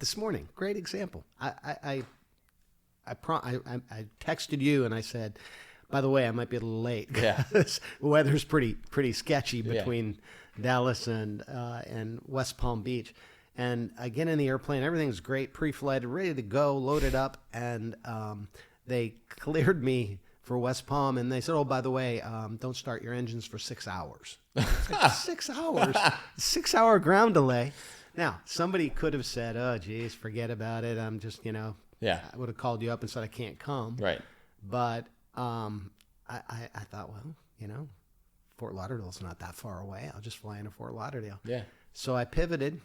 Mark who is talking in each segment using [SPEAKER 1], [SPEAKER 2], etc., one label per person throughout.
[SPEAKER 1] this morning, great example. I texted you and I said, by the way, I might be a little late.
[SPEAKER 2] Yeah.
[SPEAKER 1] The weather's pretty sketchy between Dallas and West Palm Beach. And I get in the airplane, everything's great, pre-flight, ready to go, loaded up, and they cleared me for West Palm, and they said, oh, by the way, don't start your engines for 6 hours. Like 6 hours, 6-hour ground delay. Now, somebody could have said, oh, geez, forget about it. I'm just, I would have called you up and said I can't come.
[SPEAKER 2] Right.
[SPEAKER 1] But I thought, well, Fort Lauderdale's not that far away. I'll just fly into Fort Lauderdale. Yeah. So I pivoted,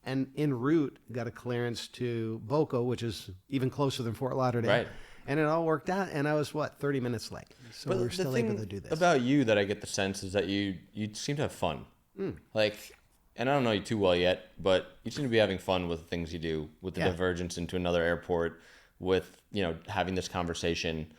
[SPEAKER 1] and en route got a clearance to Boca, which is even closer than Fort Lauderdale. Right. And it all worked out, and I was, 30 minutes late. So we're still able to do this.
[SPEAKER 2] About you that I get the sense is that you seem to have fun. Like, and I don't know you too well yet, but you seem to be having fun with the things you do, with the divergence into another airport, with, having this conversation.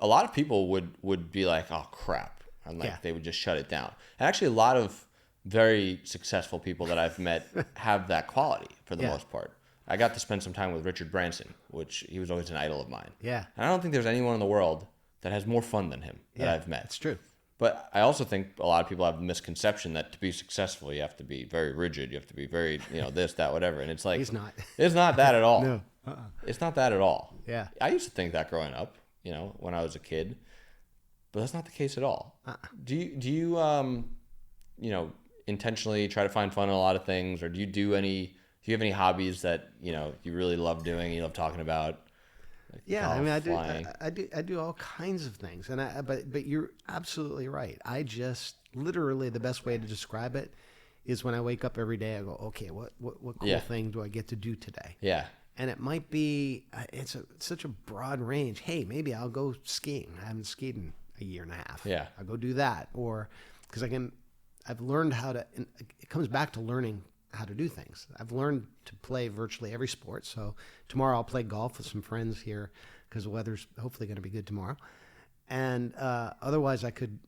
[SPEAKER 2] A lot of people would be like, oh, crap. And they would just shut it down. And actually, a lot of very successful people that I've met have that quality for the most part. I got to spend some time with Richard Branson, which he was always an idol of mine. Yeah. And I don't think there's anyone in the world that has more fun than him that I've met.
[SPEAKER 1] It's true.
[SPEAKER 2] But I also think a lot of people have the misconception that to be successful, you have to be very rigid. You have to be very, this, that, whatever. And it's like,
[SPEAKER 1] he's not.
[SPEAKER 2] It's not that at all.
[SPEAKER 1] No.
[SPEAKER 2] It's not that at all.
[SPEAKER 1] Yeah.
[SPEAKER 2] I used to think that growing up, when I was a kid, but that's not the case at all. Do you intentionally try to find fun in a lot of things, or do you have any hobbies that, you really love doing, you love talking about? Like
[SPEAKER 1] golf, I do all kinds of things, and but you're absolutely right. I just literally, the best way to describe it is when I wake up every day, I go, okay, what cool thing do I get to do today? Yeah. And it might be, it's such a broad range. Hey, maybe I'll go skiing. I haven't skied in a year and a half. Yeah. I'll go do that. Or, because I've learned how to, and it comes back to learning how to do things. I've learned to play virtually every sport. So tomorrow I'll play golf with some friends here because the weather's hopefully going to be good tomorrow. And otherwise I could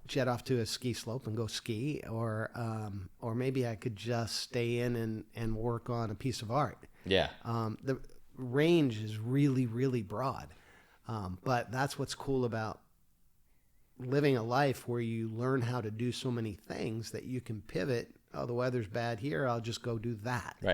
[SPEAKER 1] jet off to a ski slope and go ski, or maybe I could just stay in and work on a piece of art. Yeah. The range is really, really broad. But that's what's cool about living a life where you learn how to do so many things that you can pivot. Oh, the weather's bad here, I'll just go do that. Right.